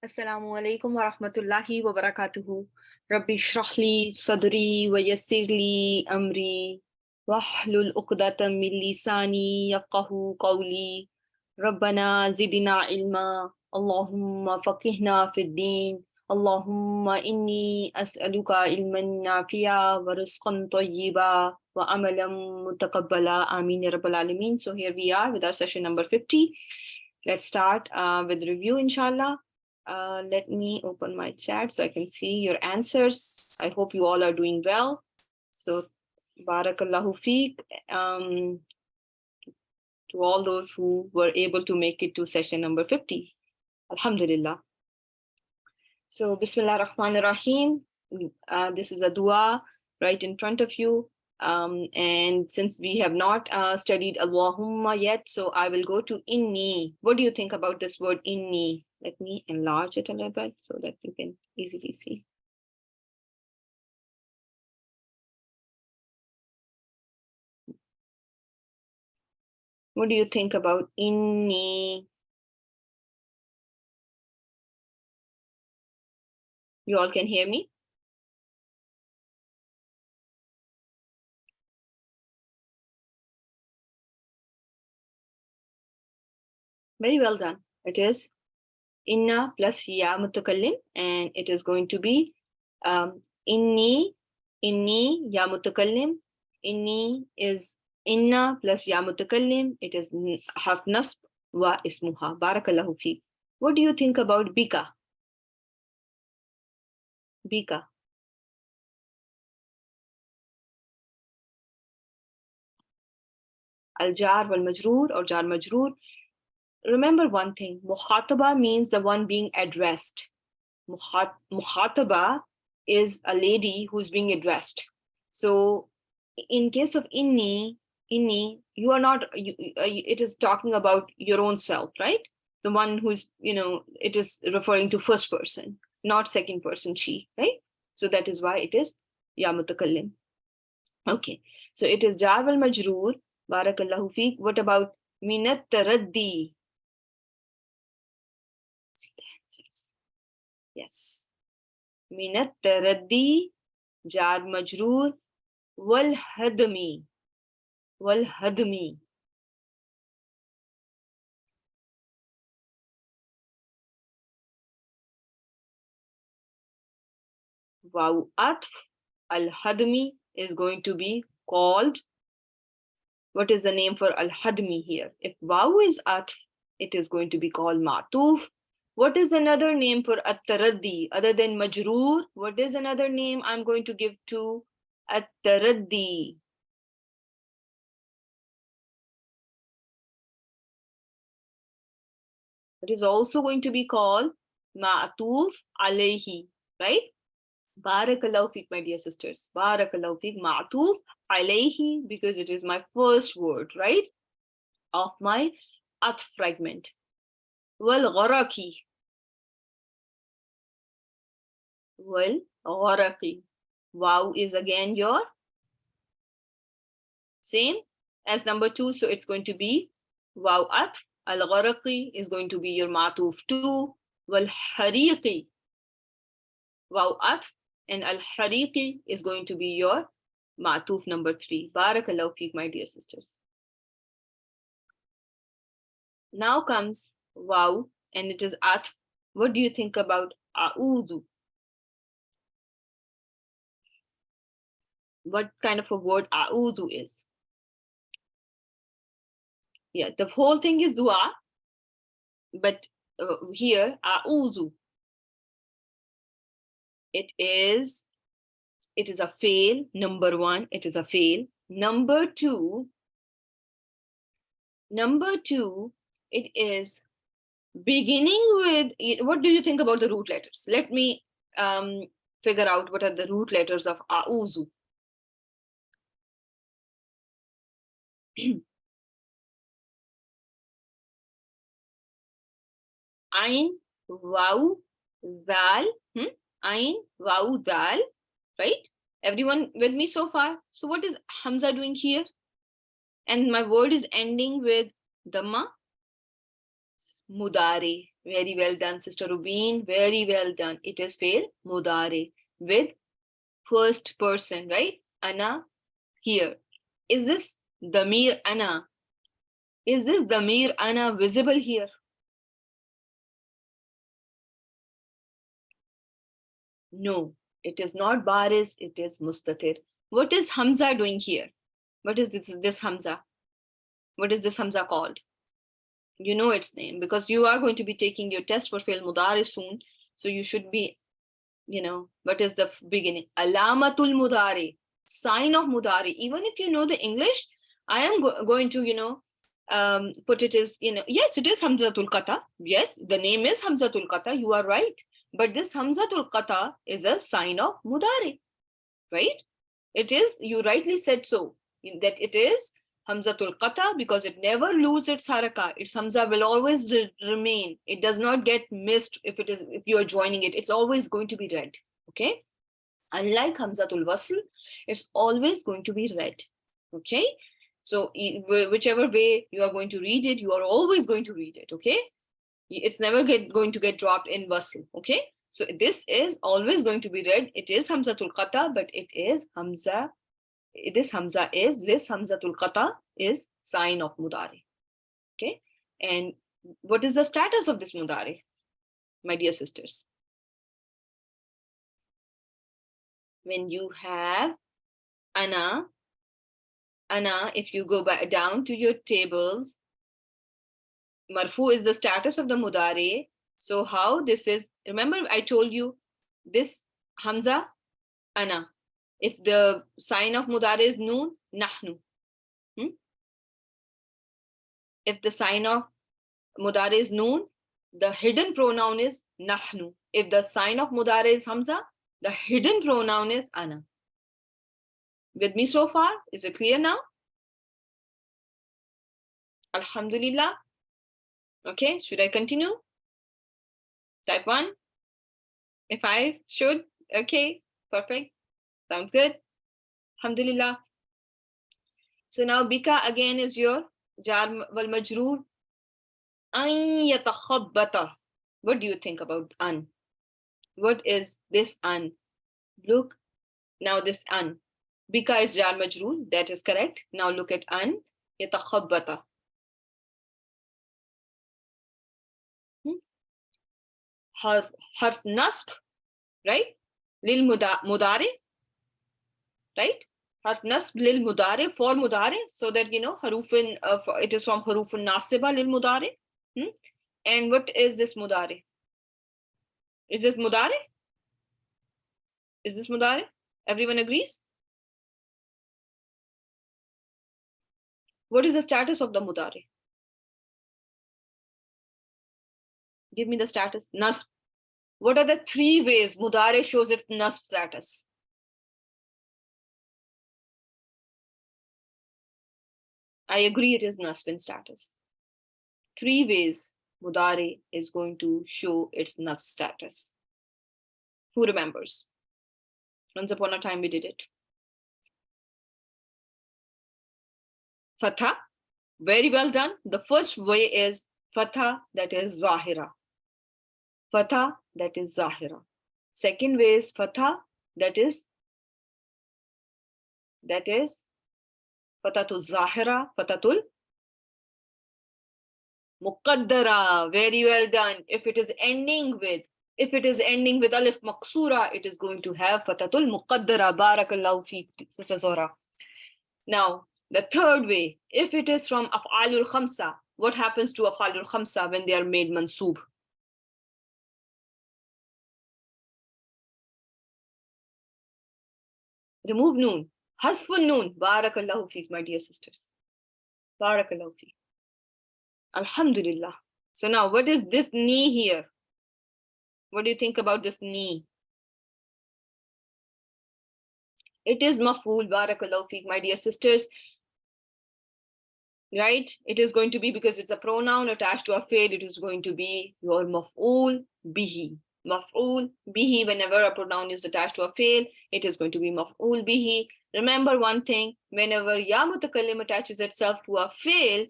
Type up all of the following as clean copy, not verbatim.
Assalamu alaikum wa rahmatullahi wa barakatuhu. Rabbi shrah li sadri wa yassir li amri wahlul uqdatam min lisani yafqahu qawli. Rabbana zidna ilma. Allahumma faqihna fid din. Allahumma inni as'aluka ilman nafi'a wa rizqan tayyiba wa amalan mutaqabbala. Ameen ya rabbal alameen. So here we are with our session number 50. Let's start with review, inshallah. Let me open my chat so I can see your answers. I hope you all are doing well. So, barakallahu feek to all those who were able to make it to session number 50. Alhamdulillah. So, Bismillah Rahman Rahim. This is a dua right in front of you. And since we have not studied Allahumma yet, so I will go to inni. What do you think about this word inni? Let me enlarge it a little bit so that you can easily see. What do you think about inni? You all can hear me? Very well done. It is inna plus ya mutakallim, and it is going to be inni ya mutakallim. Inni is inna plus ya mutakallim. It is harf nasb wa ismuha. Barakallahu fi. What do you think about bika? Bika. Al jar wal majroor or jar majroor. Remember one thing, mukhataba means the one being addressed. Mukhataba is a lady who's being addressed. So in case of inni, you are not, it is talking about your own self, right? The one who's, it is referring to first person, not second person she, right? So that is why it is ya mutakallim. Okay, so it is jar wal majroor. Barakallahu feek. What about minat taraddi? Yes. Minat taraddi, jar majroor, wal hadmi. Wal hadmi. Waw atf al hadmi is going to be called. What is the name for al hadmi here? If waw is atf, it is going to be called ma'tuf. What is another name for at-taraddi other than majroor? What is another name I'm going to give to at-taraddi? It is also going to be called ma'tuf alayhi, right? Barakallahu feek, my dear sisters. Barakallahu feek, ma'tuf alayhi, because it is my first word, right? Of my atf fragment. Wal gharaqi. Wal gharaqi. Wow is again your same as number 2, so it's going to be waw atf. Al gharaqi is going to be your ma'tuf 2. Wal hariqi. Waw atf, and al hariqi is going to be your ma'tuf number 3. Barakallahu feek, my dear sisters. Now comes waw, and it is atf. What do you think about a'udhu? What kind of a word a'udhu is? Yeah, the whole thing is dua, but here a'udhu, it is a fail. Number 1, it is a fail. Number 2, it is beginning with, what do you think about the root letters? Let me figure out what are the root letters of a'udhu. Ain, waw, zal, ain, waw, zal, right? Everyone with me so far? So what is Hamza doing here? And my word is ending with dhamma. mudari. Very well done, Sister Rubin. Very well done. It is fail mudari with first person, right? Ana here. Is this damir ana? Is this damir ana visible here? No, it is not baris, it is mustatir. What is Hamza doing here? What is this Hamza? What is this Hamza called? You know its name because you are going to be taking your test for fi'l mudari soon. So you should be, what is the beginning? Alamatul mudari, sign of mudari. Even if you know the English, I am going to, put it as, yes, it is Hamzatul Qata. Yes, the name is Hamzatul Qata. You are right. But this Hamzatul Qata is a sign of mudari, right? It is, you rightly said so, that it is Hamzatul Qata because it never loses its haraka. Its Hamza will always remain. It does not get missed if you are joining it. It's always going to be read, okay? Unlike Hamzatul Wasl, it's always going to be read, okay? So whichever way you are going to read it, you are always going to read it, okay? It's never going to get dropped in Wasl, okay? So this is always going to be read. It is Hamzatul Qata, but it is Hamza. This Hamzatul Qata is sign of mudari, okay? And what is the status of this mudari, my dear sisters? When you have ana, if you go back down to your tables, marfu is the status of the mudari. So how this is, remember I told you this Hamza, ana. If the sign of mudari is noon, nahnu. If the sign of mudari is noon, the hidden pronoun is nahnu. If the sign of mudari is Hamza, the hidden pronoun is ana. With me so far? Is it clear now? Alhamdulillah. Okay, should I continue? Type 1. If I should, okay, perfect. Sounds good. Alhamdulillah. So now bika again is your jar wal majroor. An yatakhabbata. What do you think about an? What is this an? Look, now this an. Bika is jar majroor, that is correct. Now look at an yatakhabbata. Harf nasb, right? Lil mudari, right? Harf nasb lil mudari, for mudari, so that harufin, it is from harufin nasiba lil mudari. And what is this mudari? Is this mudari? Is this mudari? Everyone agrees? What is the status of the mudari? Give me the status. Nasb. What are the 3 ways mudari shows its nasb status? I agree it is nasb in status. 3 ways mudari is going to show its nasb status. Who remembers? Once upon a time we did it. Fatha. Very well done. The first way is fatha, that is zahira. Fatha, that is zahira. Second way is fatha, that is fatatul zahira, fatatul muqaddara. Very well done. If it is ending with alif maqsura, it is going to have fatatul muqaddara. Barakallahu fi, Sister Zora. Now, the third way, if it is from af'alul khamsa, what happens to af'alul khamsa when they are made mansoob? Remove noon. Hasfun noon. Barakallahu feek, my dear sisters. Barakallahu feek. Alhamdulillah. So now, what is this knee here? What do you think about this knee? It is maf'ul. Barakallahu feek, my dear sisters. Right? It is going to be, because it's a pronoun attached to a fi'l, it is going to be your maf'ul bihi. Maf'ul bihi, whenever a pronoun is attached to a fi'l, it is going to be maf'ul bihi. Remember one thing, whenever ya mutakallim attaches itself to a fi'l,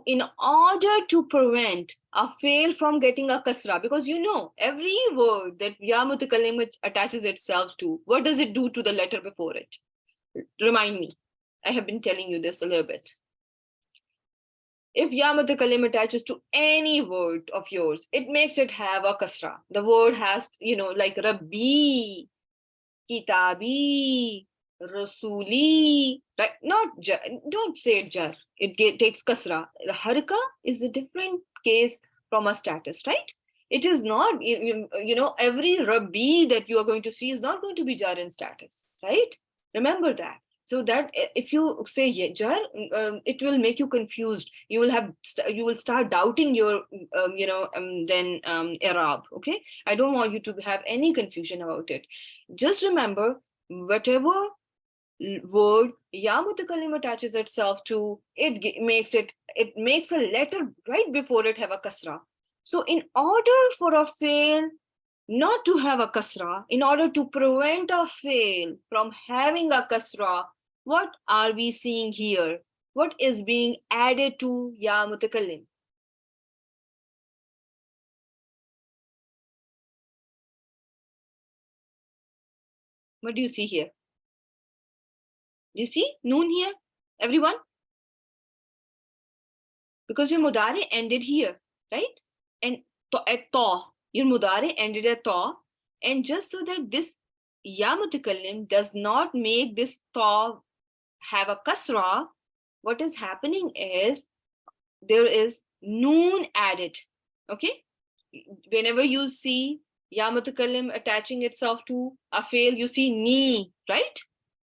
in order to prevent a fail from getting a kasra, because you know, every word that ya mutakallim attaches itself to, what does it do to the letter before it? Remind me. I have been telling you this a little bit. If ya mutakallim attaches to any word of yours, it makes it have a kasra. The word has, you know, like Rabbi, Kitabi, Rasuli, right? Not jar, don't say jar. It takes kasra. The harka is a different case from a status, right? It is not, you know, every Rabbi that you are going to see is not going to be jar in status, right? Remember that. So that if you say jar, it will make you confused. You will start doubting your, Arab. Okay, I don't want you to have any confusion about it. Just remember, whatever word ya mutakallim attaches itself to, it makes a letter right before it have a kasra. So in order for a fail not to have a kasra, in order to prevent a fail from having a kasra, what are we seeing here? What is being added to ya mutakallim? What do you see here? Do you see noon here, everyone? Because your mudari ended here, right? And at ta, your mudari ended at ta. And just so that this ya mutakallim does not make this ta have a kasra, what is happening is there is noon added. Okay? Whenever you see ya mutakallim attaching itself to a fail, you see ni, right?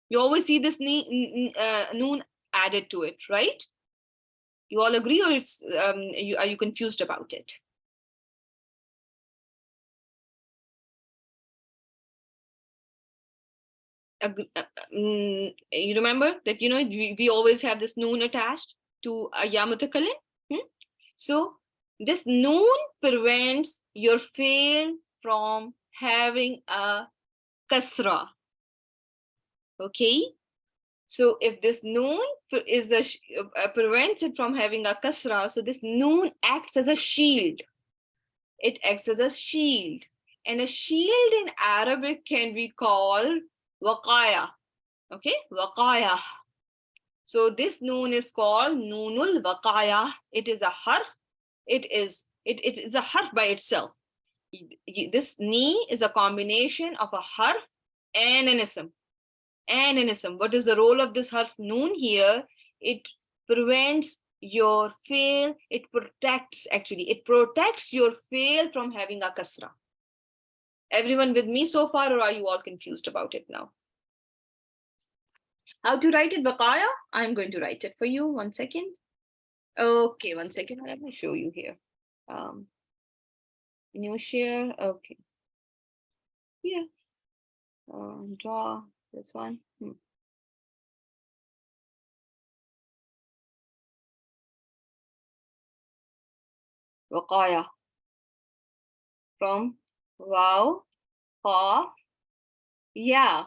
You always see this noon added to it, right? You all agree, or it's are you confused about it? You remember that, you know, we always have this noon attached to a ya mutakallim. So this noon prevents your fail from having a kasra. Okay, so if this noon is prevents it from having a kasra, so this noon acts as a shield. It acts as a shield, and a shield in Arabic can be called waqaya. Okay, waqaya. So this noon is called noonul waqaya. It is a harf. It is a harf by itself. This ni is a combination of a harf and an ism. And an ism. What is the role of this harf noon here? It prevents your fail. It protects your fail from having a kasra. Everyone with me so far, or are you all confused about it now? How to write it, Baqaya? I'm going to write it for you. 1 second. Okay, 1 second. Let me show you here. New share. Okay. Yeah. Draw this one. Waqaya. From wow, ha, yeah,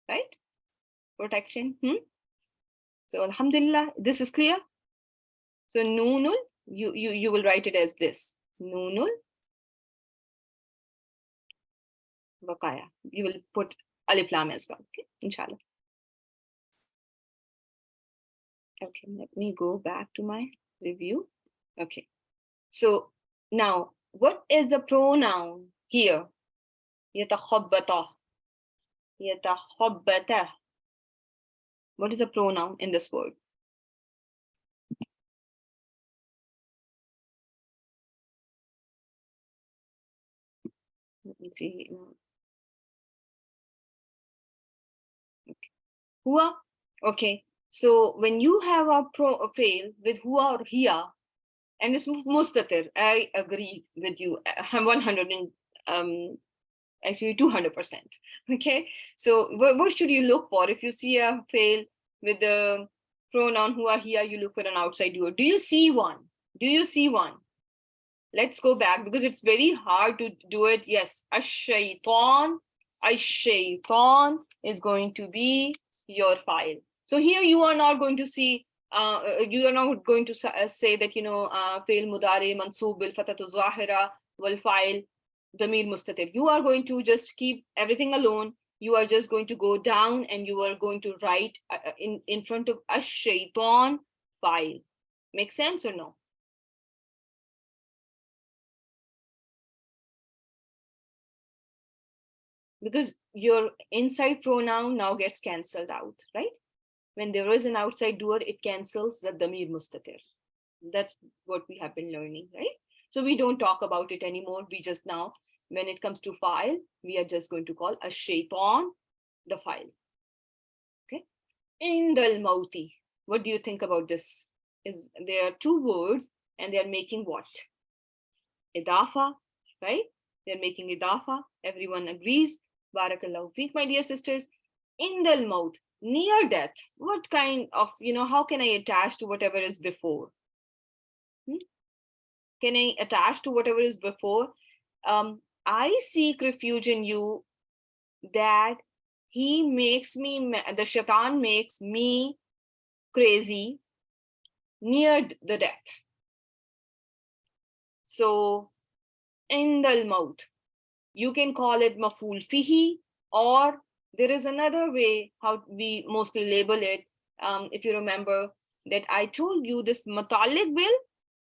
right? Protection. So alhamdulillah, this is clear. So noonul, you will write it as this. Noonul waqaya. You will put alif lam as well. Okay, inshallah. Okay, let me go back to my review. Okay, so now what is the pronoun here? Yatakhabbata. Yatakhabbata. What is the pronoun in this word? Let me see. Okay. Hua. Okay. So when you have a fail with hua or hiya, and it's mustatir, I agree with you. 100 and actually 200%. Okay. So what should you look for if you see a fail with the pronoun hua hiya? You look for an outside word. Do you see one? Do you see one? Let's go back because it's very hard to do it. Yes, ash-shaytan is going to be your file. So here you are not going to see you are not going to say that, fail mudari mansoob bil fatatu zahira wal fa'il damir mustatir. You are going to just keep everything alone. You are just going to go down and you are going to write in front of ash-shaytan fa'il. Make sense or no? Because your inside pronoun now gets cancelled out, right? When there is an outside doer, it cancels the damir mustatir. That's what we have been learning, right? So we don't talk about it anymore. We just now, when it comes to file, we are just going to call a shaitan the file. Okay. Indal mauti. What do you think about this? Is there are two words and they are making what? Idafa, right? They're making idafa. Everyone agrees. Barakallahu feek, my dear sisters. Indal maut, near death. What kind of, how can I attach to whatever is before? Can I attach to whatever is before? I seek refuge in you that he makes me, the shaitan makes me crazy near the death. So, indal maut, you can call it maful fihi, or there is another way how we mostly label it. If you remember that I told you this mutalik bil,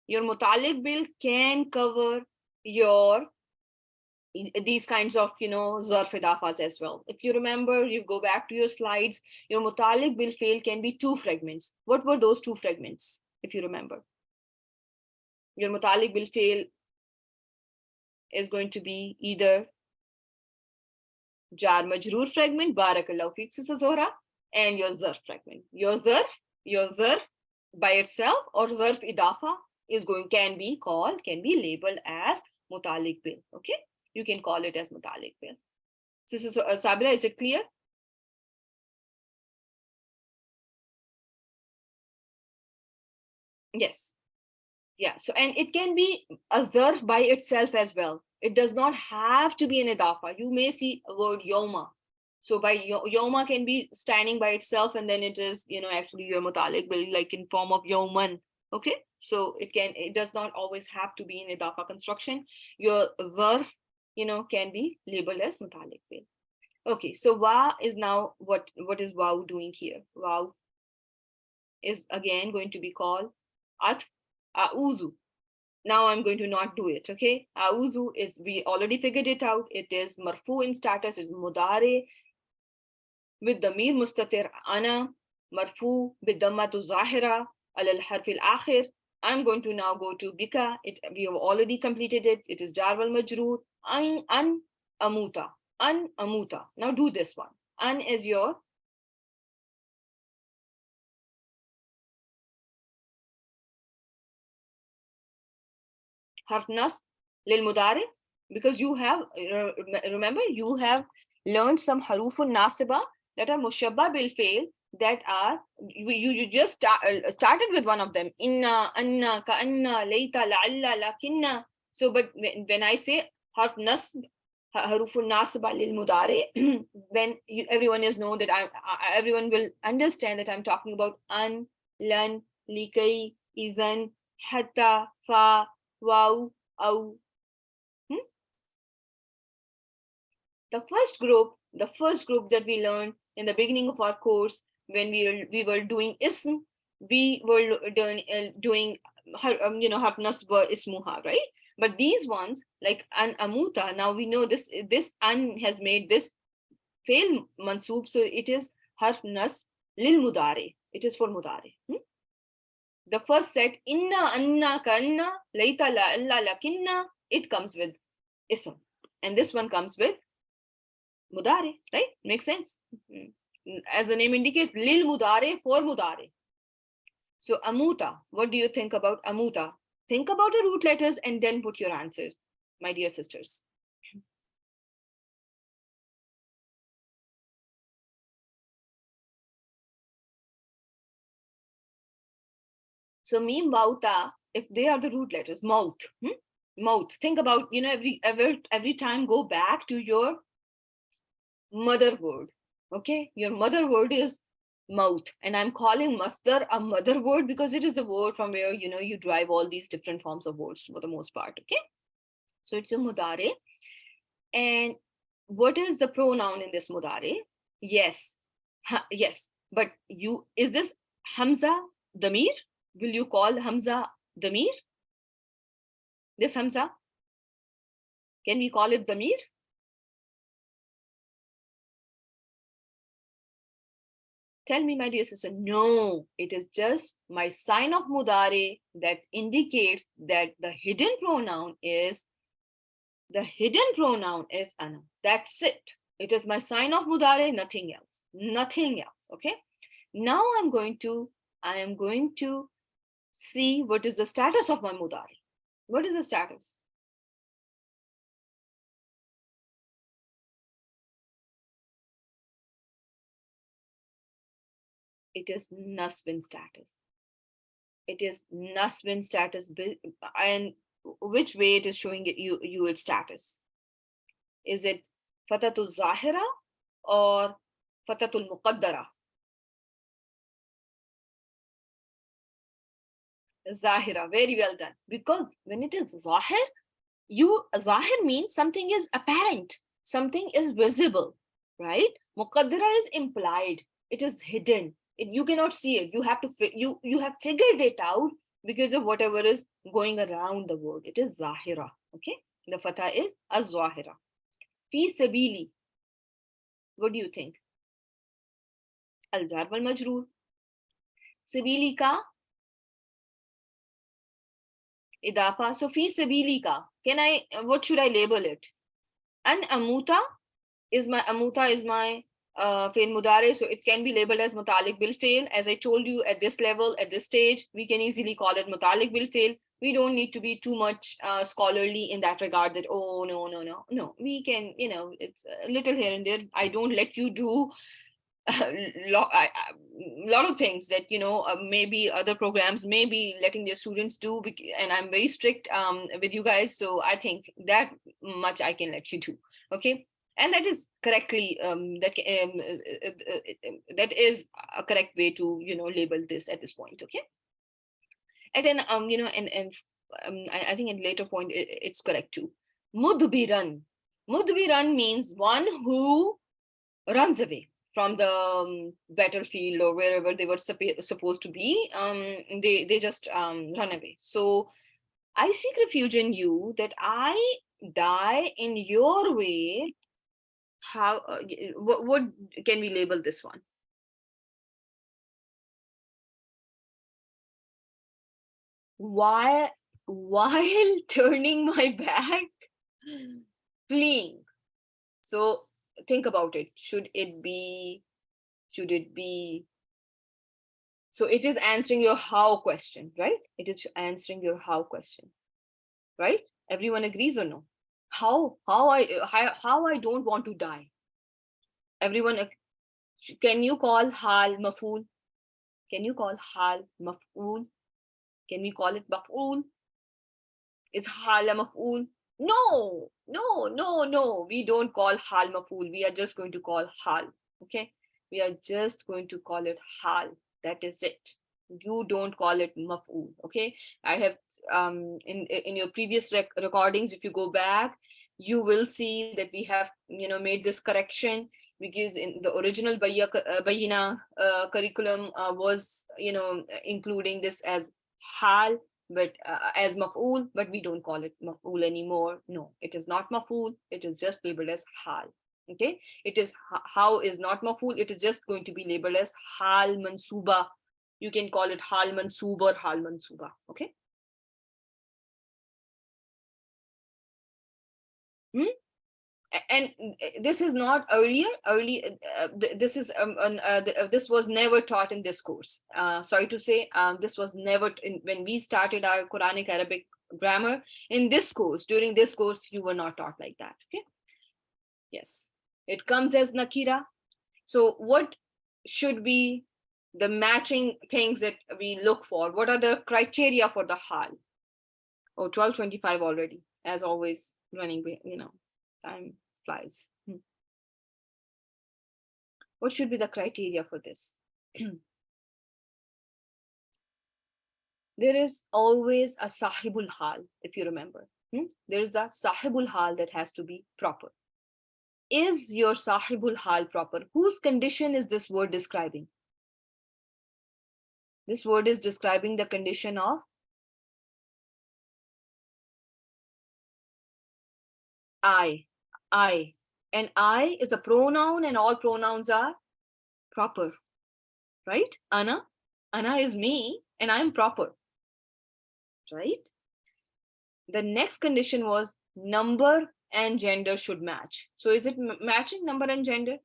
your mutalik bil can cover your these kinds of zarf idafas as well. If you remember, you go back to your slides, your mutalik bil fail can be two fragments. What were those two fragments, if you remember? Your mutalik bil fail is going to be either jar majroor fragment, barakallahu feek Zohra, and your zarf fragment. Your zarf by itself or zarf idafa is can be labeled as mutalik bil. Okay, you can call it as mutalik bil. This is Sabira, is it clear? Yes. Yeah, so and it can be a zarf by itself as well. It does not have to be an idafa. You may see a word yoma. So by yoma can be standing by itself, and then it is actually your mutalik bil, like in form of yoman. Okay, so it does not always have to be in idafa construction. Your zarf can be labeled as mutalik bil. Okay, so wa is now what is waw doing here? Waw is again going to be called atf a'udhu. Now I'm going to not do it, okay? A'udhu is, we already figured it out. It is marfu in status, it's mudare with damir mustatir ana, marfu with dammatu zahira al harf al akhir. I'm going to now go to bika. We have already completed it. It is jar wal majroor. An amuta. An amuta. Now do this one. An is your harf nasb lil mudari, because you have remember you have learned some harufun nasiba that are mushabba bil fail, that are you just started with one of them, inna, anna, ka anna, layta, la'alla, lakinna. So but when I say harf nasb harufun nasiba lil mudari, then everyone is know that everyone will understand that I'm talking about an, lan, likai, izan, hatta, fa, wow, ow. The first group that we learned in the beginning of our course, when we were doing ism, we were doing harf nasb ismuha, right? But these ones like an amuta, now we know this an has made this fail mansoob, so it is harf nasb lil mudari. It is for mudari. The first set, inna, anna, kanna, layta, la'alla, lakinna, it comes with ism. And this one comes with mudare, right? Makes sense. As the name indicates, lil mudare, for mudare. So amuta, what do you think about amuta? Think about the root letters and then put your answers, my dear sisters. So mim, bauta, if they are the root letters, mouth, mouth. Think about, every time go back to your mother word. Okay, your mother word is mouth. And I'm calling masdar a mother word because it is a word from where, you derive all these different forms of words for the most part. Okay. So it's a mudare. And what is the pronoun in this mudare? Yes. Yes. But is this Hamza Damir? Will you call Hamza Damir? This Hamza? Can we call it Damir? Tell me, my dear sister. No, it is just my sign of mudare that indicates that the hidden pronoun is ana. That's it. It is my sign of mudare, nothing else. Nothing else. Okay. Now I am going to see what is the status of my mudare. What is the status? It is nasbin status. It is nasbin status. And which way it is showing you its status? Is it fatatul zahira or fatatul muqaddara? Zahira. Very well done. Because when it is zahir, zahir means something is apparent, something is visible, right? Muqaddara is implied. It is hidden. You cannot see it. You have to you have figured it out because of whatever is going around the word. It is zahira. Okay. The fatha is az-zahira. Fi sabili. What do you think? Al-jar wal majroor. Sabili ka idafa. So fi sabili ka. What should I label it? An amuta is my fail mudare, so it can be labeled as mutalik bil fail. As I told you, at this level, at this stage, we can easily call it mutalik bil fail. We don't need to be too much scholarly in that regard that, oh, no. We can, it's a little here and there. I don't let you do a lot of things that, maybe other programs may be letting their students do. And I'm very strict with you guys. So I think that much I can let you do. Okay. And that is correctly that is a correct way to label this at this point. Okay. And then I think at later point it's correct too. Mudbiran means one who runs away from the battlefield or wherever they were supposed to be. They just run away. So I seek refuge in you that I die in your way. How what can we label this one? While turning my back, fleeing. So think about it. Should it be so it is answering your how question, right? It is answering your how question, right? Everyone agrees or no? How I don't want to die. Everyone, can you call hal maf'ul? Can you call hal maf'ul? Can we call it maf'ul? Is hal a maf'ul? No. We don't call hal maf'ul. We are just going to call hal. Okay. We are just going to call it hal. That is it. You don't call it maf'ul. Okay. I have in your previous recordings, if you go back, you will see that we have made this correction, because in the original Bayina curriculum was including this as hal, but as maf'ul, but we don't call it maf'ul anymore. No, it is not maf'ul. It is just labeled as hal. Okay, it is how is not maf'ul. It is just going to be labeled as hal mansuba. You can call it hal mansub or hal mansuba. Okay. And this is not this is this was never taught in this course. Sorry to say, this was never when we started our Quranic Arabic grammar in this course. During this course, you were not taught like that. Okay. Yes, it comes as nakira. So what should be the matching things that we look for? What are the criteria for the hal? Oh, 12:25 already, as always, running, time flies. What should be the criteria for this? There is always a sahibul hal, if you remember. There is a sahibul hal that has to be proper. Is your sahibul hal proper? Whose condition is this word describing? This word is describing the condition of I. I. And I is a pronoun, and all pronouns are proper, right? Ana. Ana is me, and I'm proper, right? The next condition was number and gender should match. So is it matching, number and gender?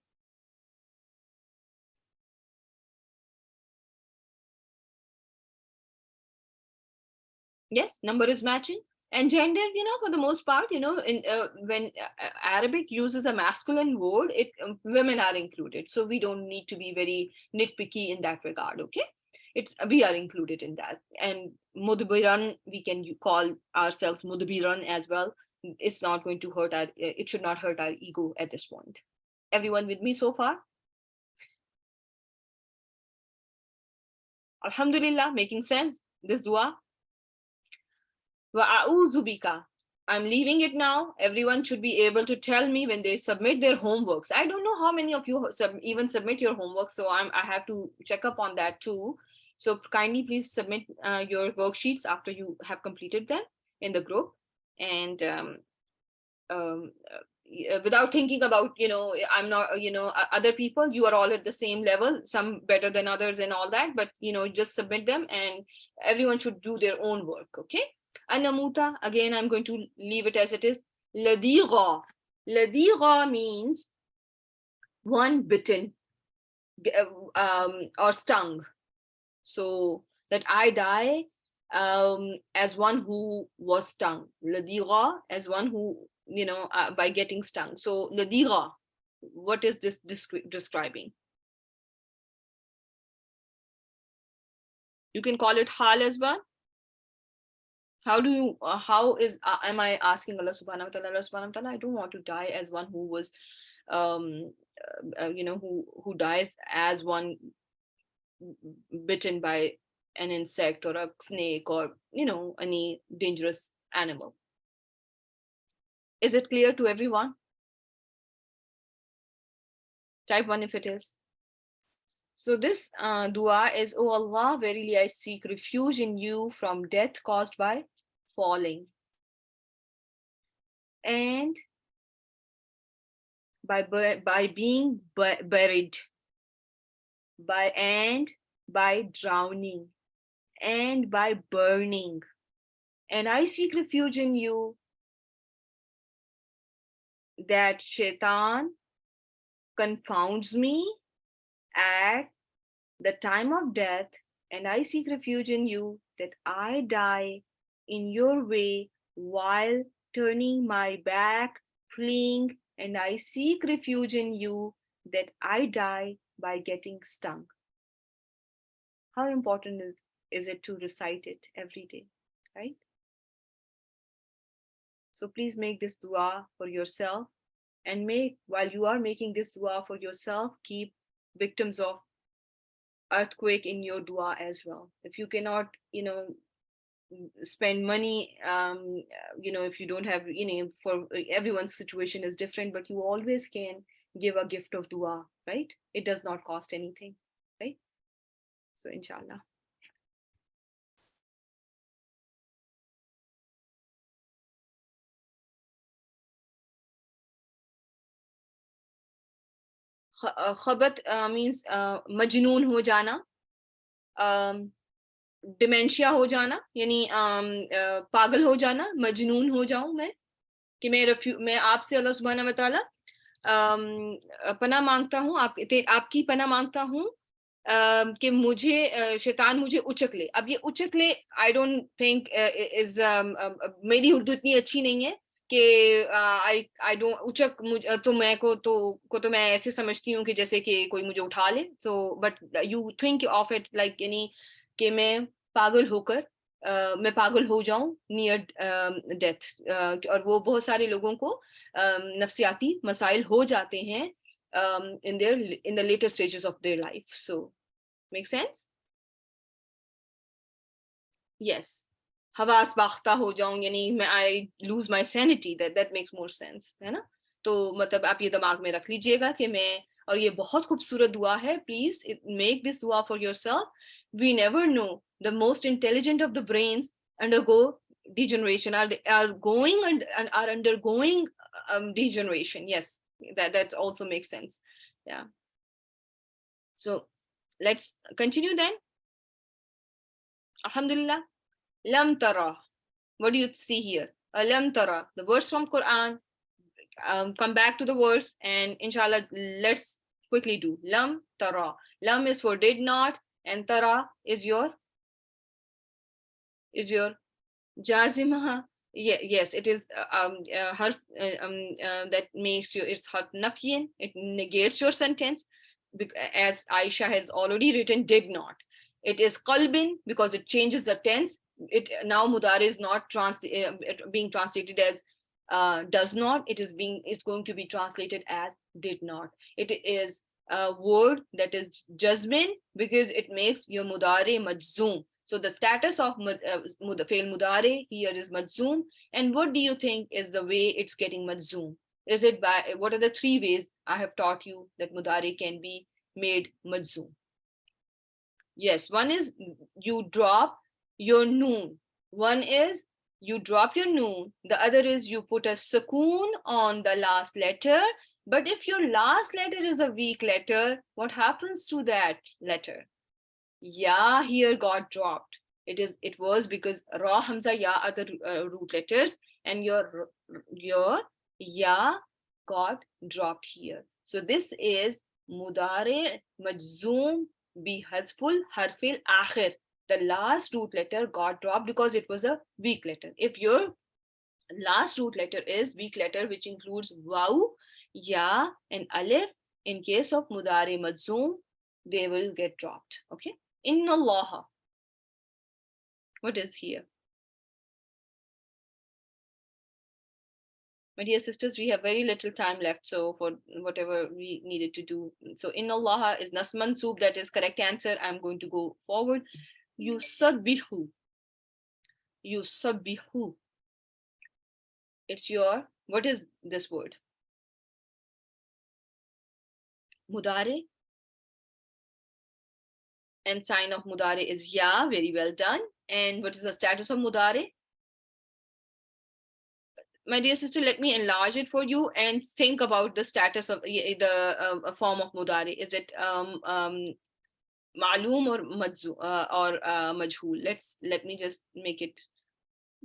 Yes, number is matching. And gender, for the most part, when Arabic uses a masculine word, women are included. So we don't need to be very nitpicky in that regard, okay? We are included in that. And mudbiran, we can call ourselves mudbiran as well. It's not going to it should not hurt our ego at this point. Everyone with me so far? Alhamdulillah, making sense, this dua. I'm leaving it now. Everyone should be able to tell me when they submit their homeworks. I don't know how many of you even submit your homework, so I have to check up on that too. So kindly please submit your worksheets after you have completed them in the group. And without thinking about, I'm not, other people, you are all at the same level, some better than others and all that, but, just submit them and everyone should do their own work, okay? Anamuta, again, I'm going to leave it as it is. Ladiga. Ladiga means one bitten or stung. So that I die as one who was stung. Ladiga as one who, by getting stung. So ladiga, what is this describing? You can call it hal as well. How do you, am I asking Allah subhanahu wa ta'ala, Allah subhanahu wa ta'ala, I don't want to die as one who was, who dies as one bitten by an insect or a snake or, any dangerous animal. Is it clear to everyone? Type 1 if it is. So this dua is, oh Allah, verily I seek refuge in you from death caused by falling and by being buried, by drowning and by burning. And I seek refuge in you that shaitan confounds me at the time of death, and I seek refuge in you that I die in your way while turning my back, fleeing, and I seek refuge in you that I die by getting stung. How important is it to recite it every day, right? So please make this dua for yourself, and while you are making this dua for yourself, keep victims of earthquake in your dua as well. If you cannot, spend money, if you don't have, for everyone's situation is different, but you always can give a gift of dua, right? It does not cost anything, right? So inshallah. Khabat means majnoon ho jana, dementia हो जाना, यानी पागल हो जाना, मजनून हो जाऊं मैं, कि मैं आपसे अल्लाह सुब्हानहू व तआला पनाह मांगता हूँ, आपकी पनाह मांगता हूँ कि मुझे शैतान मुझे उचक ले. अब ये उचक ले, आई डोंट थिंक इज, मेरी उर्दू इतनी अच्छी नहीं है कि आई डोंट उचक, तो मैं को तो मैं ऐसे समझती हूँ कि जैसे कि कोई मुझे उठा ले. तो but you think of it like, यानी कि मैं पागल होकर मैं पागल हो जाऊं नियर डेथ. और वो बहुत सारे लोगों को नफ्सियाती मसाइल हो जाते हैं in the later stages of their life. So Make sense? Yes. हवास बाख्ता हो जाऊं यानी मैं I lose my sanity. That makes more sense, है ना? तो मतलब आप ये दिमाग में रख लीजिएगा कि मैं, और ये बहुत खूबसूरत दुआ है. Please make this dua for yourself. We never know. The most intelligent of the brains undergo degeneration, are going and are undergoing degeneration. Yes, that also makes sense. Yeah. So let's continue then. Alhamdulillah. Lam tara. What do you see here? Lam tara. The verse from Quran. Come back to the verse and inshallah let's quickly do. Lam tara. Lam is for did not, and tara is your jazimah. Yes, it is harf that makes you, it's harf nafyin. It negates your sentence, as Aisha has already written did not. It is qalbin because it changes the tense. It now mudari is not being translated as does not. It's going to be translated as did not. It is a word that is jazmin because it makes your mudari majzoom. So the status of fail mudare here is majzoom. And what do you think is the way it's getting majzoom? Is it by, what are the three ways I have taught you that mudare can be made majzoom? Yes, one is you drop your noon. One is you drop your noon. The other is you put a sukoon on the last letter. But if your last letter is a weak letter, what happens to that letter? Ya here got dropped. It was because Ra, Hamza, Ya are the root letters, and your Ya got dropped here. So this is Mudare Majzoom bi Hazful Harfil Akhir. The last root letter got dropped because it was a weak letter. If your last root letter is weak letter, which includes Waw, Ya, and Alif, in case of Mudare Majzoom, they will get dropped. Okay. Inna Allah. What is here? My dear sisters, we have very little time left, so for whatever we needed to do. So Inna Allah is Nasman Soup, that is correct answer. I'm going to go forward. Yusabbihu. Yusabbihu. It's your, what is this word? Mudare. And sign of Mudare is Ya. Very well done. And what is the status of Mudare? My dear sister, let me enlarge it for you and think about the status of the form of mudari. Is it ma'loom or majhul? Let me just make it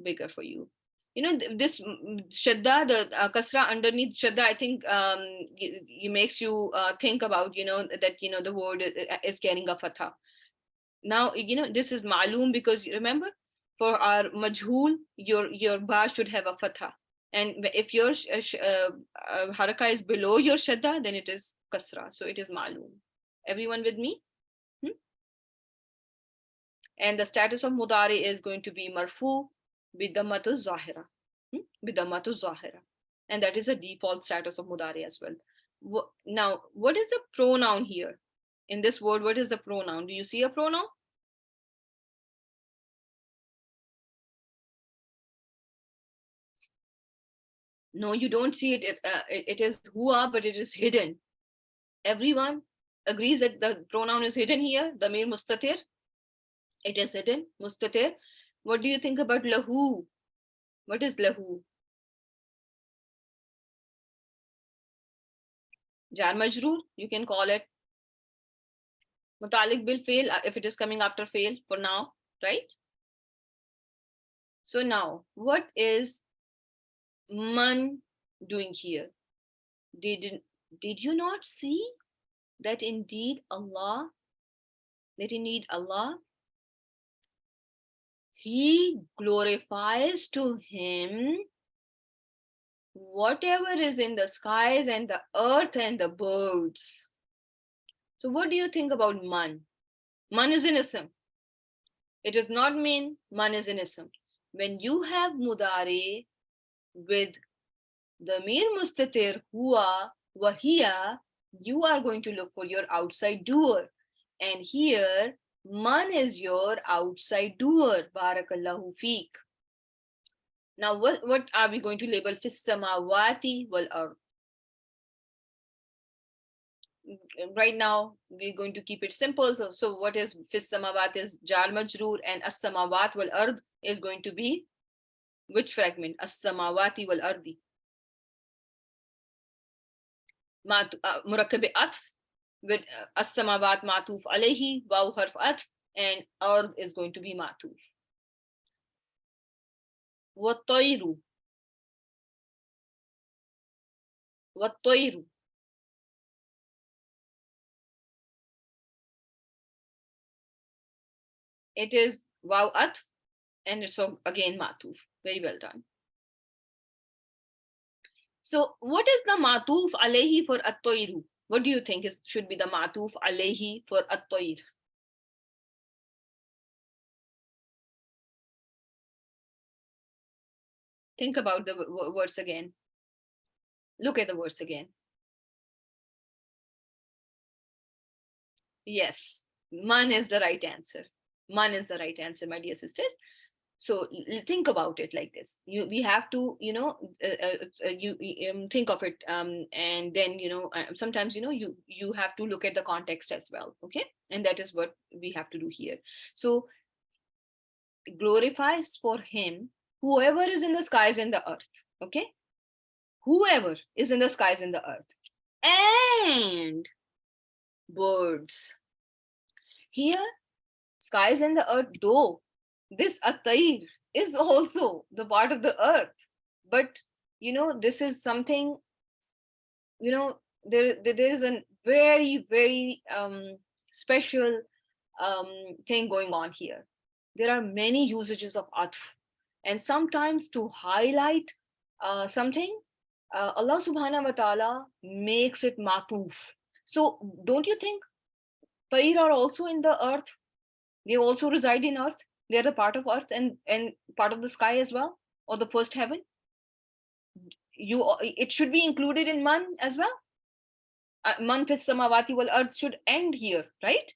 bigger for you. You know, this shadda, the kasra underneath shadda, I think it makes you think about, that, the word is carrying a fatha. Now, this is ma'loom because remember, for our majhul, your ba should have a fatha. And if your haraka is below your shadda, then it is kasra. So it is ma'loom. Everyone with me? And the status of mudari is going to be marfu bidammatu zahira. Bidammatu zahira. And that is a default status of mudari as well. Now, what is the pronoun here? In this word, what is the pronoun? Do you see a pronoun? No, you don't see it. It is huwa, but it is hidden. Everyone agrees that the pronoun is hidden here. Damir mustatir. It is hidden. Mustatir. What do you think about lahu? What is lahu? Jar majroor, you can call it. Mutalik bil fail, if it is coming after fail for now, right? So now, what is man doing here? Did you not see that indeed Allah, He glorifies to Him whatever is in the skies and the earth and the birds. So what do you think about man? Man is an ism. It does not mean man is an ism. When you have mudari with the mir mustatir huwa wahiya, you are going to look for your outside doer. And here, man is your outside doer. Barakallahu feek. Now, what are we going to label? Fis samawati wal ard. Right now, we're going to keep it simple. So what is fis samawat is jar majroor, and as samawat wal ard is going to be which fragment? As samawati wal ardi. Murakkabe atf with as samawat matuf alayhi, waw harf atf, and ard is going to be matuf. Wattayru. Wattayru. It is waw atf, and it's again matuf. Very well done. So what is the matuf alayhi for at-tayru? What do you think should be the matuf alayhi for at-tayr? Think about the words again. Look at the words again. Yes, man is the right answer. Man is the right answer, my dear sisters. So think about it like this. We have to, think of it, and then sometimes you have to look at the context as well. Okay, and that is what we have to do here. So glorifies for him whoever is in the skies and the earth. Okay, whoever is in the skies and the earth, and birds. Here, skies and the earth, though this atayr is also the part of the earth, but this is something, there is a very, very special thing going on here. There are many usages of atf, and sometimes to highlight something, Allah subhanahu wa ta'ala makes it matuf. So don't you think tayr are also in the earth? They also reside in earth. They're a part of earth and part of the sky as well, or the first heaven. It should be included in man as well. Man fis samawati wal ard should end here, right?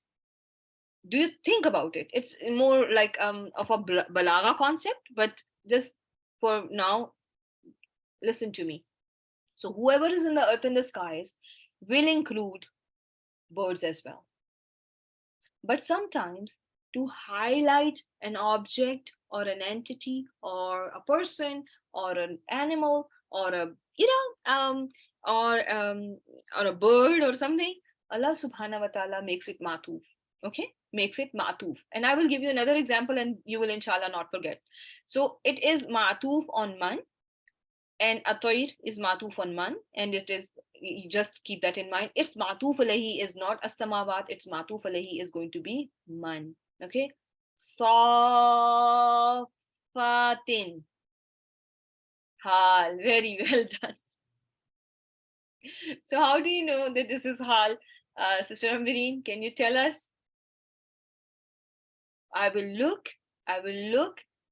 Do you think about it? It's more like of a balaga concept, but just for now, listen to me. So whoever is in the earth and the skies will include birds as well. But sometimes to highlight an object or an entity or a person or an animal or a or a bird or something, Allah subhanahu wa ta'ala makes it matuf. Okay, makes it matuf. And I will give you another example and you will inshallah not forget. So it is matuf on man, and atayr is matuf on man, and it is, you just keep that in mind. It's matuf alayhi is not as-samawat, it's matuf alayhi is going to be man. Okay, safatin hal. Very well done. So how do you know that this is hal? Sister Ambereen, can you tell us? I will look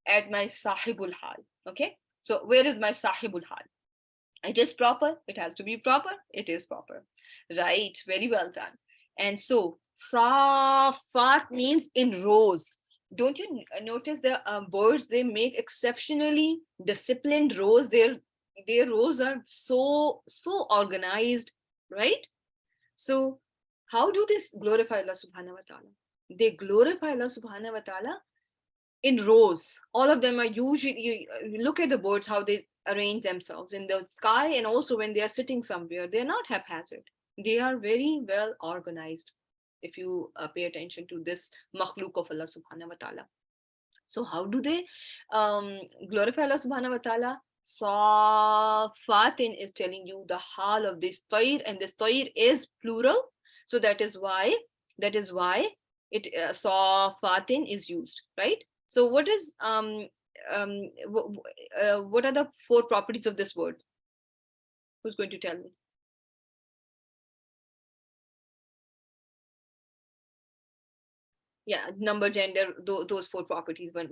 at my sahibul hal. Okay, so where is my sahibul hal? It is proper, it has to be proper, it is proper, right? Very well done. And so safat means in rows. Don't you notice the birds, they make exceptionally disciplined rows. Their rows are so organized, right? So how do this glorify Allah subhanahu wa ta'ala? They glorify Allah subhanahu wa ta'ala in rows. All of them are usually, you look at the birds, how they arrange themselves in the sky, and also when they are sitting somewhere, they're not haphazard. They are very well organized, if you pay attention to this makhluk of Allah subhanahu wa ta'ala. So how do they glorify Allah subhanahu wa ta'ala? Safatin is telling you the hal of this tayr, and this tayr is plural. So that is why it safatin is used, right? So what is what are the 4 properties of this word? Who's going to tell me? Yeah, number, gender, those 4 properties. But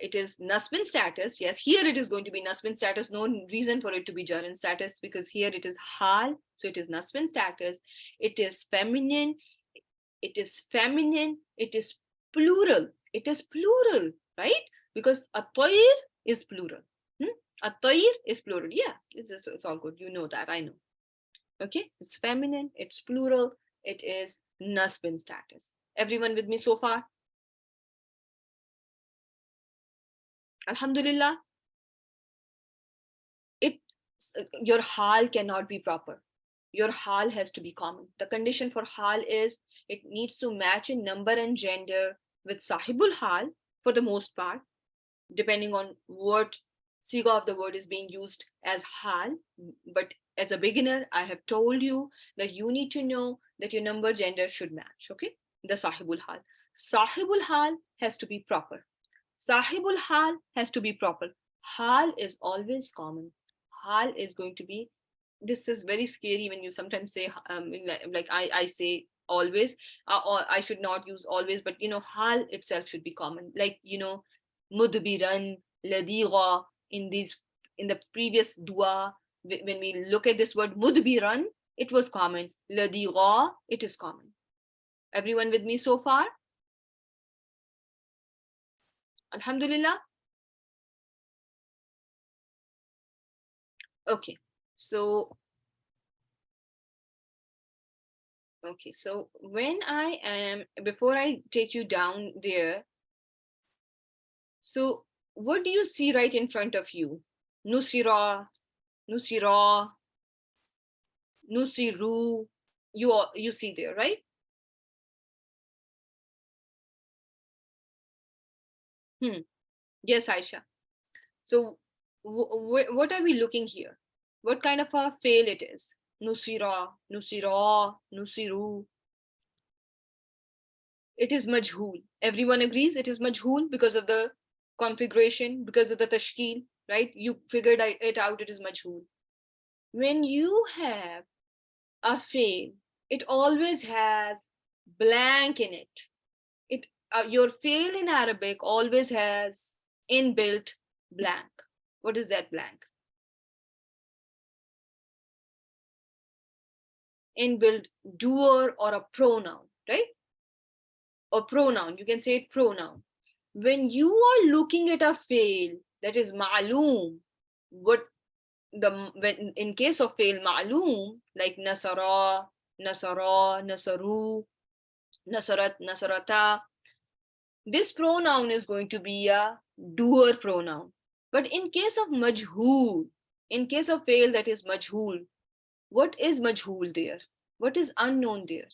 it is nasbin status. Yes, here it is going to be nasbin status. No reason for it to be jaran status, because here it is hal, so it is nasbin status. It is feminine. it is feminine, it is plural. It is plural, right? Because at-tayr is plural. At-tayr is plural. Yeah, it's all good. You know that. I know. Okay, it's feminine, it's plural, it is nasb status. Everyone with me so far? Alhamdulillah. It your hal cannot be proper. Your hal has to be common. The condition for hal is it needs to match in number and gender with sahibul hal for the most part, depending on what siga of the word is being used as hal. But as a beginner, I have told you that you need to know that your number gender should match. Okay, the sahibul hal. Sahibul hal has to be proper. Sahibul hal has to be proper. Hal is always common. Hal is going to be, this is very scary when you sometimes say, like I say always, or I should not use always, but hal itself should be common. Like, mudbiran, ladiga, in the previous dua, when we look at this word mudbiran, it was common. Ladiga, it is common. Everyone with me so far? Alhamdulillah. Okay, so when I am, before I take you down there, so what do you see right in front of you? Nusira, Nusira, Nusiru, you see there, right? Yes, Aisha. So what are we looking here? What kind of a fail it is? Nusira, Nusira, Nusiru. It is majhul. Everyone agrees it is majhul because of the configuration, because of the tashkil, right? You figured it out, it is majhul. When you have a fail, it always has blank in it. Your fail in Arabic always has inbuilt blank. What is that blank? Inbuilt doer or a pronoun, right? Or pronoun, you can say it pronoun. When you are looking at a fail that is ma'loom, when in case of fail ma'loom, like nasara, nasara, nasaru, nasarat, nasarata, this pronoun is going to be a doer pronoun. But in case of majhul, in case of fail that is majhul, what is majhul there? What is unknown there?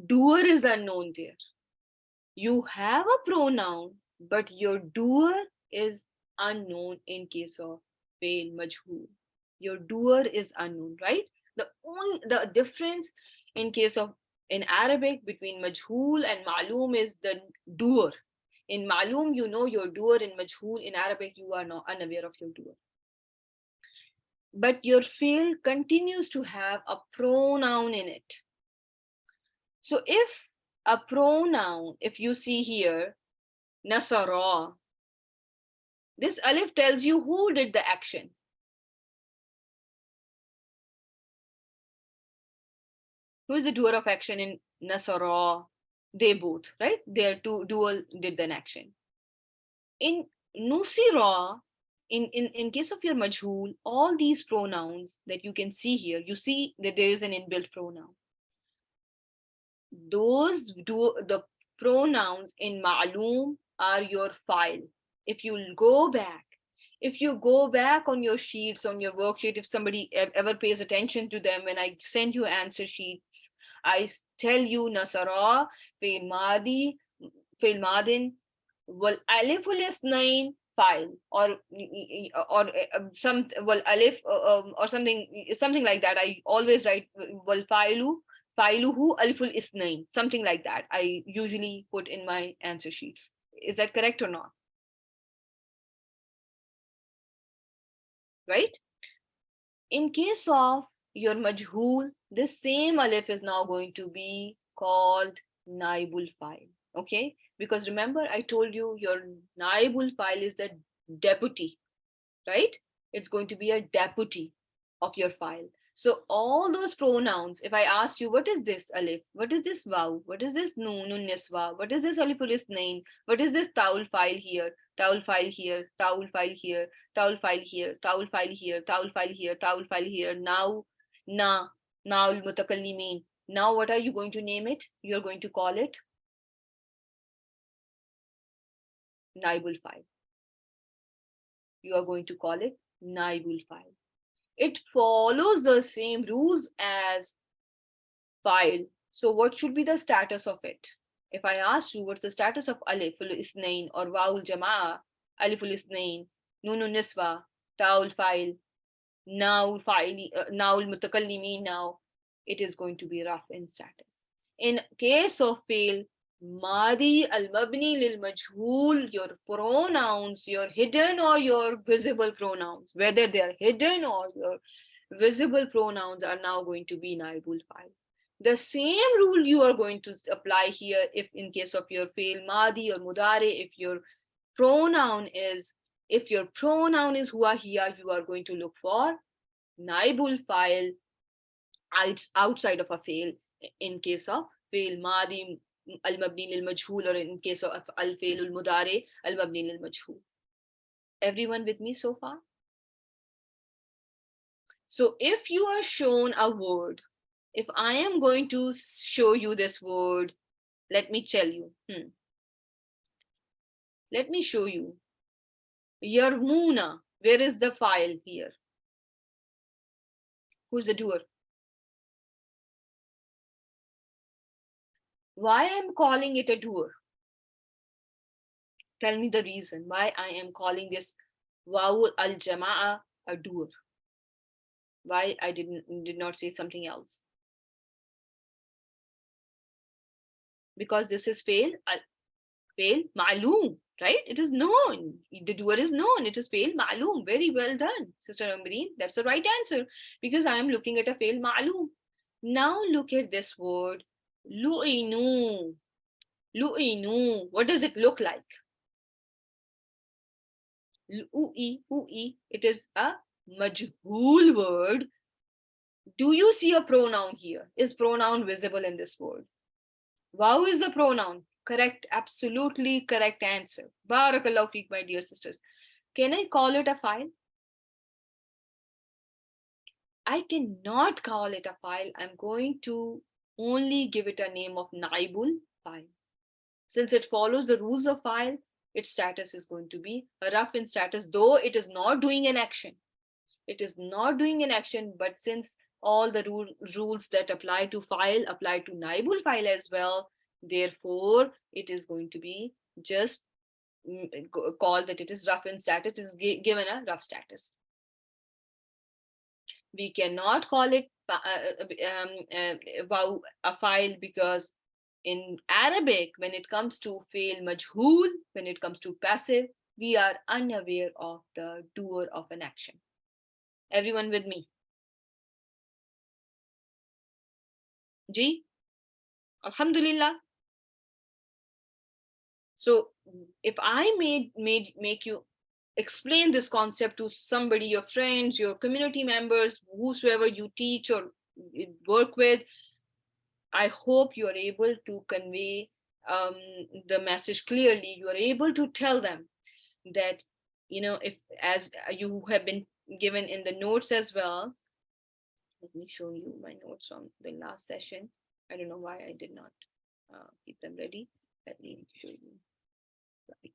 Doer is unknown there. You have a pronoun, but your doer is unknown in case of fail majhul. Your doer is unknown, right? The difference in case of in Arabic between majhul and ma'loom is the doer. In ma'loom, you know your doer. In majhul, in Arabic, you are not unaware of your doer. But your fail continues to have a pronoun in it. So if a pronoun, if you see here, nasara, this alif tells you who did the action. Who is the doer of action in nasara? They both, right? They are two dual did an action. In nusira, in case of your majhul, all these pronouns that you can see here, you see that there is an inbuilt pronoun. Those the pronouns in ma'loom are your file. If you go back on your sheets, on your worksheet, if somebody ever pays attention to them, when I send you answer sheets, I tell you nasara, fail madi, fail madin, wal aliful isnain file, or some wal alif or something like that. I always write wal failuhu aliful isnain, something like that. I usually put in my answer sheets. Is that correct or not? Right? In case of your majhul, this same alif is now going to be called naibul file. Okay? Because remember, I told you your naibul file is the deputy, right? It's going to be a deputy. of your file. So all those pronouns, if I asked you, what is this alif? What is this waw? What is this nun niswa? What is this aliful isnain? What is this taul file here? Taul file here, taul file here, taul file here, taul file here, taul file here, taul file here. Now, na, naul mutakallimin. Now what are you going to name it? You're going to call it naibul file. You are going to call it naibul file. It follows the same rules as file. So what should be the status of it? If I ask you what's the status of aliful isnain or wawul jamaa, aliful isnain, nunun niswa, taul file, naul mutakallimin, now it is going to be rough in status. In case of fail, Madi al-mabni lil majhul, your pronouns, your hidden or your visible pronouns, whether they are hidden or your visible pronouns, are now going to be naibul file. The same rule you are going to apply here if in case of your fail Madi or mudare, if your pronoun is huwa hiya, you are going to look for naibul file outside of a fail in case of fail Madi al-mabni lil majhul, or in case of al-fail al-mudari al-mabni lil majhul. Everyone with me so far? So if you are shown a word, if I am going to show you this word, let me tell you. Let me show you. Yarmuna, where is the file here? Who's the doer? Why I'm calling it a doer? Tell me the reason why I am calling this waw al-jama'a a doer. Why I did not say something else? Because this is fail ma'loom, right? It is known. The doer is known. It is fail ma'loom. Very well done, Sister Amreen. That's the right answer, because I am looking at a fail ma'loom. Now look at this word, lu'inu. Lu'inu. What does it look like? Lu'i. It is a majhul word. Do you see a pronoun here? Is pronoun visible in this word? Waw is the pronoun. Correct. Absolutely correct answer. Barakallahu feek, my dear sisters. Can I call it a file? I cannot call it a file. I'm going to only give it a name of naibul file. Since it follows the rules of file, its status is going to be a rough in status, though it is not doing an action. It is not doing an action, but since all the rules that apply to file apply to naibul file as well, therefore it is going to be just called that it is rough in status. It is given a rough status. We cannot call it a file, because in Arabic, when it comes to fail majhul, when it comes to passive, we are unaware of the doer of an action. Everyone with me? Ji? Alhamdulillah. So if I make you explain this concept to somebody, your friends, your community members, whosoever you teach or work with, I hope you are able to convey the message clearly. You are able to tell them that, if, as you have been given in the notes as well. Let me show you my notes from the last session. I don't know why I did not keep them ready. Let me show you. Right.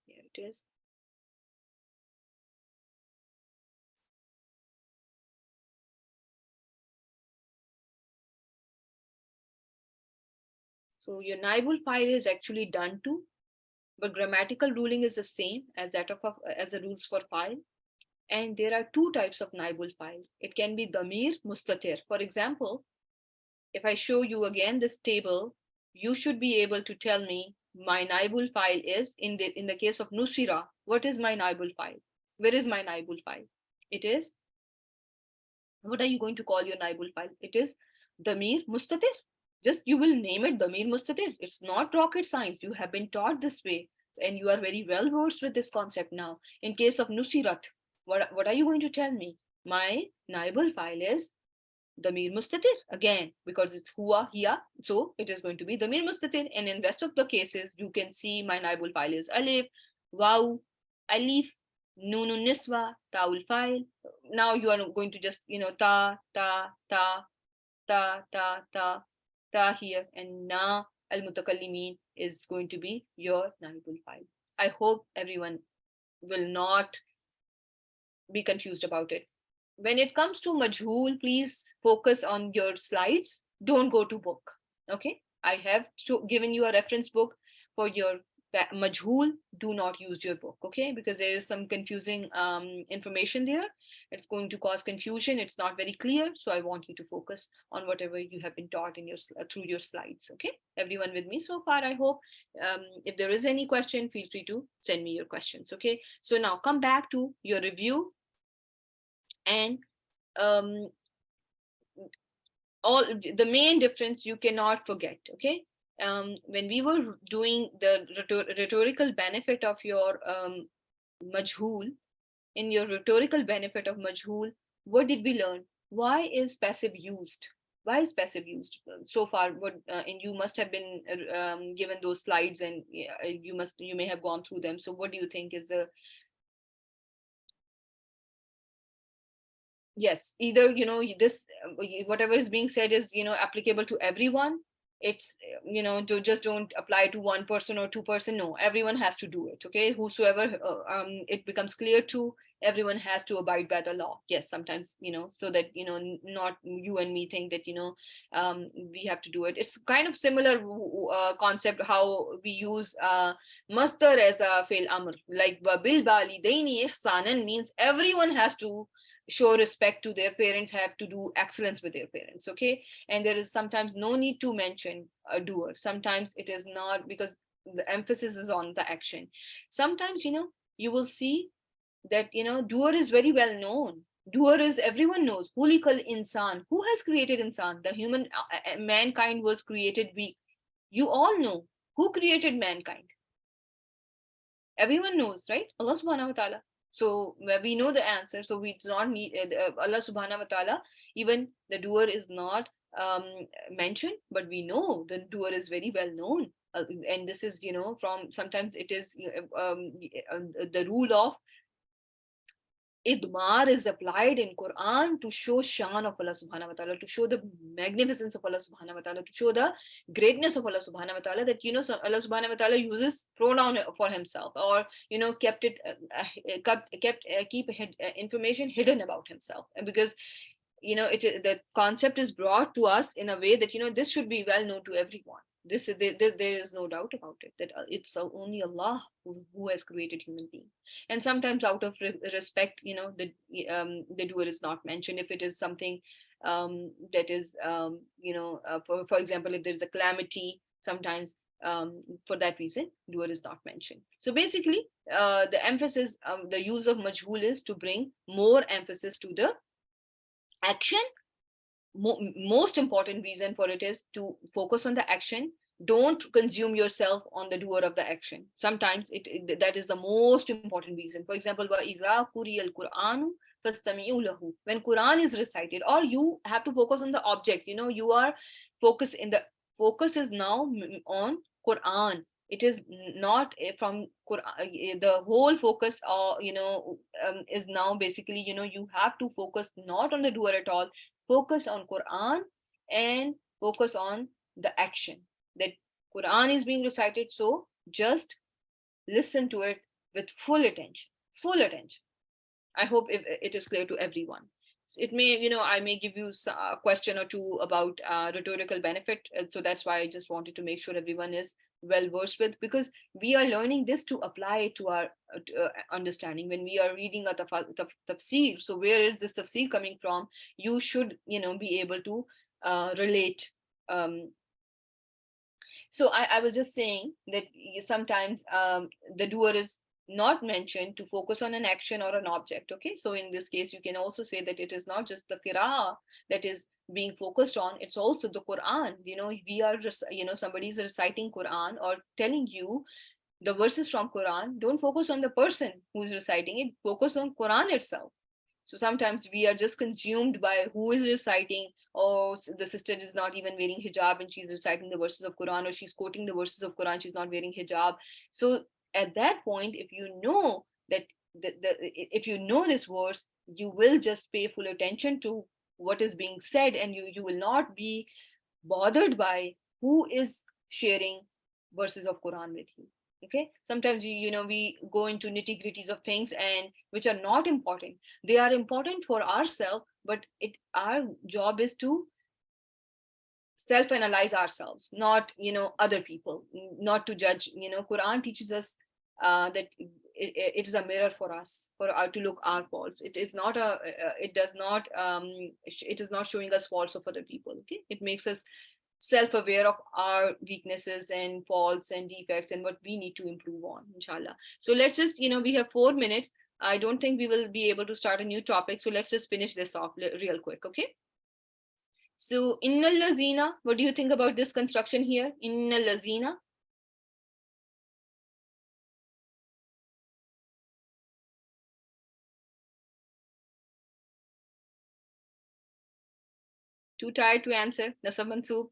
Here it is. So your naibul file is actually done too, but grammatical ruling is the same as that of as the rules for file. And there are two types of naibul file. It can be damir, mustatir. For example, if I show you again this table, you should be able to tell me my naibul file is, in the case of nusira, what is my naibul file? Where is my naibul file? It is, what are you going to call your naibul file? It is damir mustatir. Just you will name it damir mustatir. It's not rocket science. You have been taught this way, and you are very well versed with this concept now. In case of nusirat, what are you going to tell me? My naibul file is damir mustatir again, because it's huwa hiya, so it is going to be damir mustatir. And in rest of the cases, you can see my naibul file is alif, waw, alif, nunun niswa, taul file. Now you are going to just, ta ta ta ta ta ta ta here, and na al mutakallimin is going to be your naibul file. I hope everyone will not be confused about it. When it comes to majhul, please focus on your slides. Don't go to book. Okay, I have given you a reference book for your majhul. Do not use your book, okay, because there is some confusing information there. It's going to cause confusion. It's not very clear, so I want you to focus on whatever you have been taught in your through your slides. Okay, everyone with me so far? I hope. If there is any question, feel free to send me your questions. Okay, so now come back to your review, and um, all the main difference you cannot forget. Okay, when we were doing the rhetorical benefit of your majhul, in your rhetorical benefit of majhul, what did we learn? Why is passive used? Why is passive used? So far, what and you must have been given those slides, and you may have gone through them. So what do you think is the, yes, either this whatever is being said is applicable to everyone. It's just don't apply to one person or two-person. No, everyone has to do it. Okay, whosoever it becomes clear to, everyone has to abide by the law. Yes, sometimes so that not you and me think that we have to do it. It's kind of similar concept how we use masdar as a fail amr, like bil balidaini ihsanan means everyone has to show respect to their parents, have to do excellence with their parents. Okay, and there is sometimes no need to mention a doer. Sometimes it is not, because the emphasis is on the action. Sometimes you will see that doer is very well known. Doer is, everyone knows, hulikal insan. Who has created insan? The human mankind was created weak. You all know who created mankind. Everyone knows, right? Allah subhanahu wa ta'ala. So we know the answer, so we do not need Allah subhanahu wa ta'ala. Even the doer is not mentioned, but we know the doer is very well known. And this is from, sometimes it is the rule of idmar is applied in Quran to show shan of Allah subhanahu wa ta'ala, to show the magnificence of Allah subhanahu wa ta'ala, to show the greatness of Allah subhanahu wa ta'ala, that Allah subhanahu wa ta'ala uses pronoun for himself, or kept it keep information hidden about himself. And because the concept is brought to us in a way that this should be well known to everyone. There is no doubt about it, that it's only Allah who has created human being. And sometimes out of respect, the doer is not mentioned. If it is something that is for example, if there's a calamity, sometimes for that reason doer is not mentioned. So basically the emphasis, the use of majhul is to bring more emphasis to the action. Most important reason for it is to focus on the action. Don't consume yourself on the doer of the action. Sometimes that is the most important reason. For example, when Quran is recited, or you have to focus on the object. You are focused in the focus is now on Quran. It is not from Quran. The whole focus is now basically you have to focus not on the doer at all. Focus on Quran and focus on the action. That Quran is being recited, so just listen to it with full attention. Full attention. I hope it is clear to everyone. It may, I may give you a question or two about rhetorical benefit. So that's why I just wanted to make sure everyone is well versed with, because we are learning this to apply it to our understanding when we are reading a tafsir. So where is this tafsir coming from? You should be able to relate. So I was just saying that sometimes the doer is not mentioned to focus on an action or an object. Okay, so in this case, you can also say that it is not just the qira'ah that is being focused on, it's also the Quran. We are, somebody is reciting Quran or telling you the verses from Quran. Don't focus on the person who's reciting it, focus on Quran itself. So sometimes we are just consumed by who is reciting. Oh, the sister is not even wearing hijab and she's reciting the verses of Quran, or she's quoting the verses of Quran, she's not wearing hijab. So at that point, if you know that if you know this verse, you will just pay full attention to what is being said, and you will not be bothered by who is sharing verses of Quran with you. Okay, sometimes we go into nitty gritties of things and which are not important. They are important for ourselves, but our job is to self-analyze ourselves, not other people, not to judge. Quran teaches us that it is a mirror for us, to look our faults. It is not it is not showing us faults of other people. Okay, it makes us self-aware of our weaknesses and faults and defects and what we need to improve on, inshallah. So let's just, we have 4 minutes. I don't think we will be able to start a new topic, so let's just finish this off real quick. Okay, so innal lazina, what do you think about this construction here? Innal lazina. Too tired to answer? Nasab Mansoob.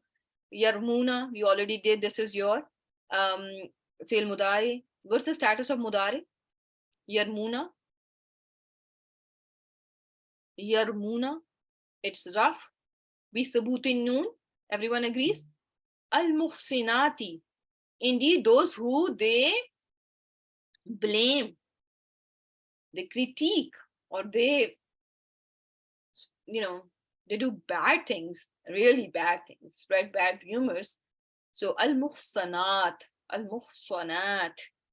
Yarmuna, we already did. This is your fail mudari. What's the status of mudari? Yarmuna. Yarmuna. It's rough. Bisabutin noon. Everyone agrees? Al muhsinati. Indeed, those who they blame, they critique, or they they do bad things, really bad things, spread bad rumors. So al muhsanat.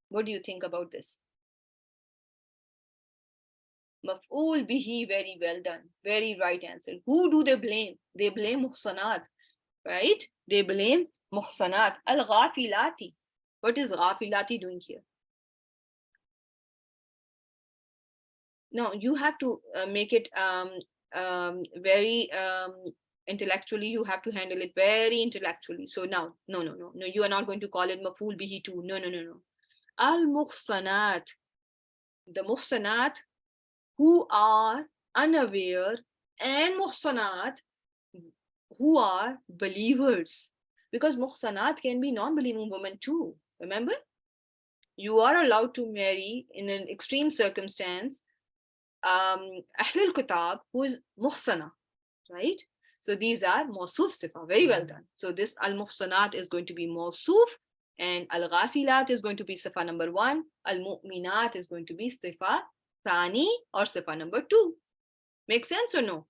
What do you think about this? Maf'ul bihi, very well done, very right answer. Who do they blame? They blame muhsanat, right? They blame muhsanat. Al ghafilati. What is ghafilati doing here? No, you have to make it very intellectually. You have to handle it very intellectually. So now, no, you are not going to call it maf'ul bihi too. No. Al muhsanat, the muhsanat who are unaware, and muhsanat who are believers, because muhsanat can be non-believing women too. Remember, you are allowed to marry in an extreme circumstance Ahlul Kitab who is muhsana, right? So these are mawsuf sifa. Very well done. So this al muhsanat is going to be mawsuf, and al ghafilat is going to be sifa number 1. Al mu'minat is going to be sifa thani, or sifa number 2. Make sense or no?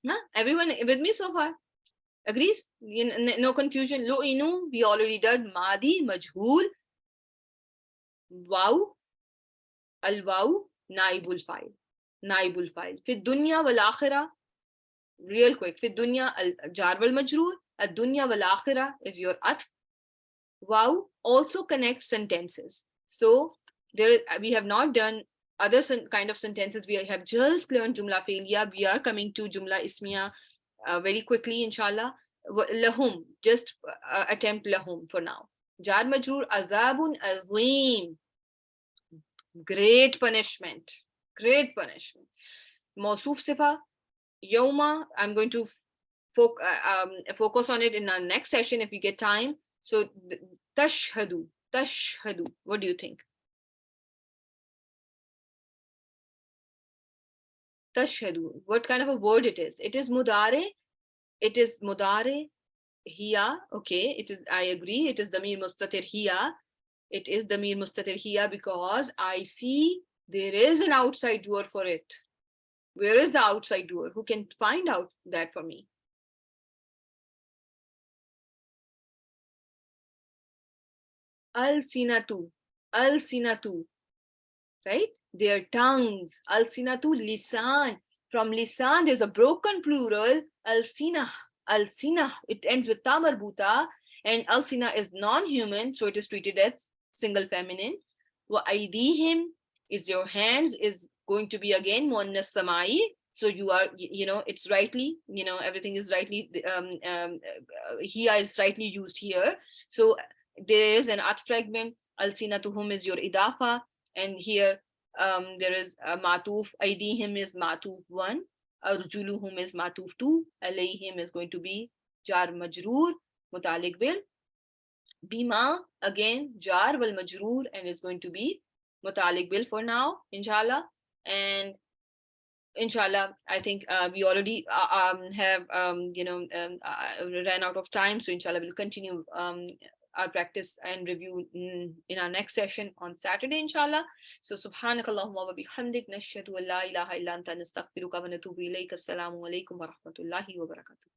Huh? Everyone with me so far? Agrees? No confusion. Lu'inu, we already did. Madi, majhul. Wow. Al-waw, naibul file. Naibul file. Fi dunya wal akhirah, real quick. Fi dunya al-jar wal majroor. Ad-dunya wal akhirah is your atf. Wow also connects sentences. So we have not done other kind of sentences. We have just learned jumla fi'liya. We are coming to jumla ismiya very quickly, inshallah. Lahum, just attempt lahum for now. Jar majroor, azabun azim. Great punishment. Mawsuf sifa, yawma, I'm going to focus on it in our next session if we get time. So tashhadu, what do you think? Tashhadu, what kind of a word it is? It is mudare. Hiya, okay, it is, I agree, it is damir mustatir hiya. It is damir mustatir hiya because I see there is an outside doer for it. Where is the outside doer? Who can find out that for me? Al-sinatu, right? Their tongues. Al-sinatu, lisan. From lisan, there's a broken plural, al-sinah. It ends with ta marbuta, And alsina is non-human, so it is treated as single feminine. Wa aydihim is your hands, is going to be again muannas samai. So you are, it's rightly, everything is rightly, hiya is rightly used here. So there is an at fragment. Alsinatuhum is your idafa, and here there is a matuf. Aydihim is matuf 1. Arjuluhum is matuf 2. Alayhim is going to be jar majroor mutalik bil. Bima again jar wal majroor, and is going to be mutalik bil for now, inshallah. And inshallah, I think we already have ran out of time, so inshallah we'll continue our practice and review in our next session on Saturday, inshallah. So subhanakallahumma wa bihamdik, nashhadu an la ilaha illa anta, nastaghfiruka wa natubu ilayk. Assalamu alaikum wa rahmatullahi wa barakatuh.